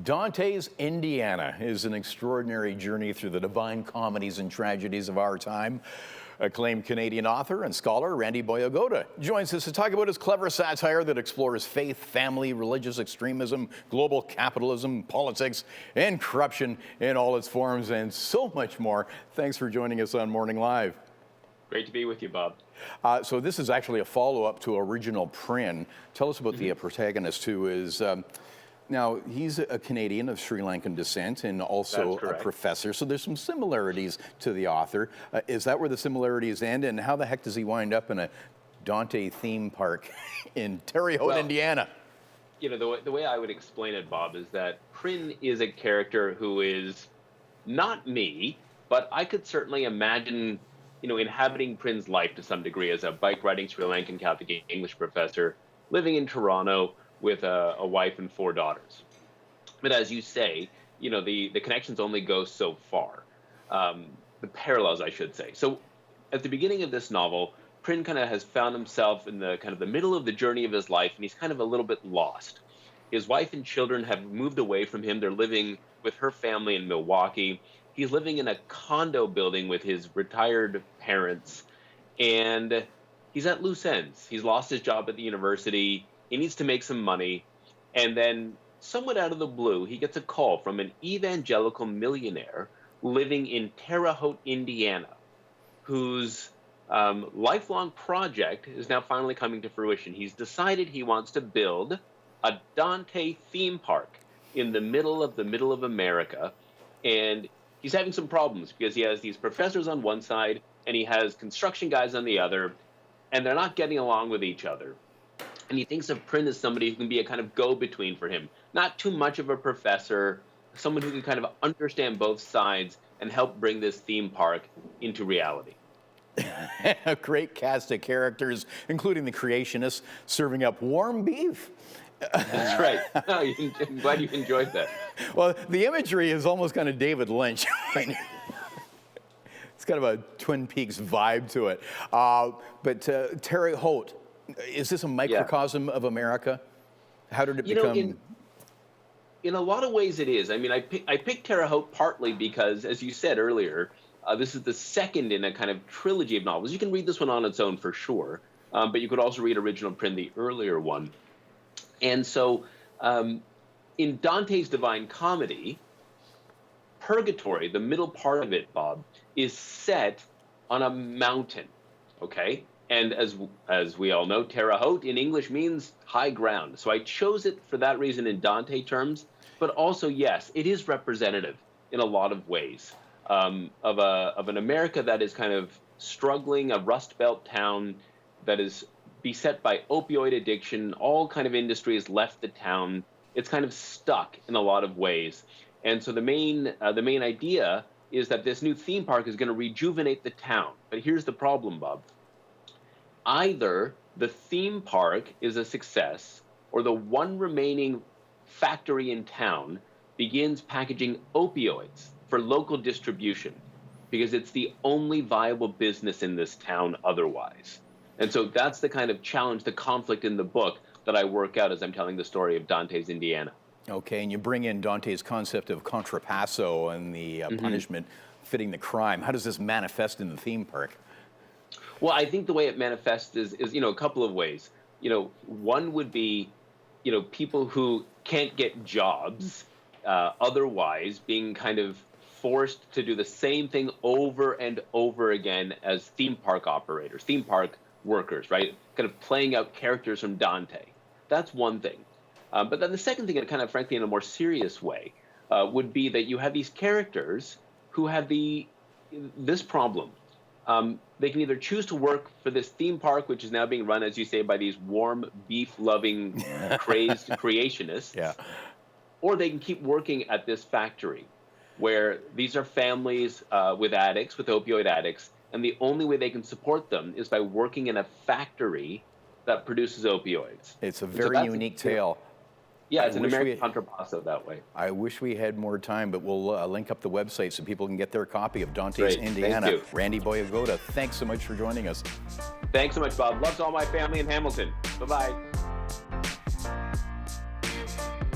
Dante's Indiana is an extraordinary journey through the divine comedies and tragedies of our time. Acclaimed Canadian author and scholar Randy Boyagoda joins us to talk about his clever satire that explores faith, family, religious extremism, global capitalism, politics, and corruption in all its forms, and so much more. Thanks for joining us on Morning Live. Great to be with you, Bob. So this is actually a follow-up to original Prin. Tell us about the protagonist, who is... Now, he's a Canadian of Sri Lankan descent and also a professor, so there's some similarities to the author. Is that where the similarities end, and how the heck does he wind up in a Dante theme park in Terre Haute, Indiana? You know, the way I would explain it, Bob, is that Prin is a character who is not me, but I could certainly imagine, you know, inhabiting Prin's life to some degree as a bike-riding Sri Lankan Catholic English professor living in Toronto with a wife and 4 daughters. But as you say, you know, the connections only go so far. The parallels, I should say. So at the beginning of this novel, Prin kind of has found himself in the kind of the middle of the journey of his life, and he's kind of a little bit lost. His wife and children have moved away from him. They're living with her family in Milwaukee. He's living in a condo building with his retired parents, and he's at loose ends. He's lost his job at the university. He needs to make some money, and then somewhat out of the blue, he gets a call from an evangelical millionaire living in Terre Haute, Indiana, whose lifelong project is now finally coming to fruition. He's decided he wants to build a Dante theme park in the middle of America, and he's having some problems because he has these professors on one side and he has construction guys on the other, and they're not getting along with each other. And he thinks of Prin as somebody who can be a kind of go-between for him. Not too much of a professor, someone who can kind of understand both sides and help bring this theme park into reality. A great cast of characters, including the creationists, serving up warm beef. That's right. No, I'm glad you enjoyed that. Well, the imagery is almost kind of David Lynch. It's kind of a Twin Peaks vibe to it. But Terre Haute, is this a microcosm of America? How did it become? In a lot of ways it is. I mean, I picked Terre Haute partly because, as you said earlier, this is the second in a kind of trilogy of novels. You can read this one on its own for sure, but you could also read original Prin, the earlier one. And so in Dante's Divine Comedy, Purgatory, the middle part of it, Bob, is set on a mountain, okay? And as we all know, Terre Haute in English means high ground. So I chose it for that reason in Dante terms. But also, yes, it is representative in a lot of ways of an America that is kind of struggling, a Rust Belt town that is beset by opioid addiction. All kind of industry has left the town. It's kind of stuck in a lot of ways. And so the main idea is that this new theme park is going to rejuvenate the town. But here's the problem, Bob. Either the theme park is a success, or the one remaining factory in town begins packaging opioids for local distribution, because it's the only viable business in this town otherwise. And so that's the kind of challenge, the conflict in the book that I work out as I'm telling the story of Dante's Indiana. Okay, and you bring in Dante's concept of contrapasso and the punishment fitting the crime. How does this manifest in the theme park? Well, I think the way it manifests is you know, a couple of ways. You know, one would be, you know, people who can't get jobs otherwise being kind of forced to do the same thing over and over again as theme park operators, theme park workers, right? Kind of playing out characters from Dante. That's one thing. But then the second thing, and kind of frankly in a more serious way, would be that you have these characters who have this problem. They can either choose to work for this theme park, which is now being run, as you say, by these warm, beef-loving, crazed creationists, or they can keep working at this factory, where these are families with addicts, with opioid addicts, and the only way they can support them is by working in a factory that produces opioids. It's a very unique tale. Yeah, it's an American contrapasso that way. I wish we had more time, but we'll link up the website so people can get their copy of Dante's Indiana. Thank you. Randy Boyagoda, thanks so much for joining us. Thanks so much, Bob. Love to all my family in Hamilton. Bye-bye.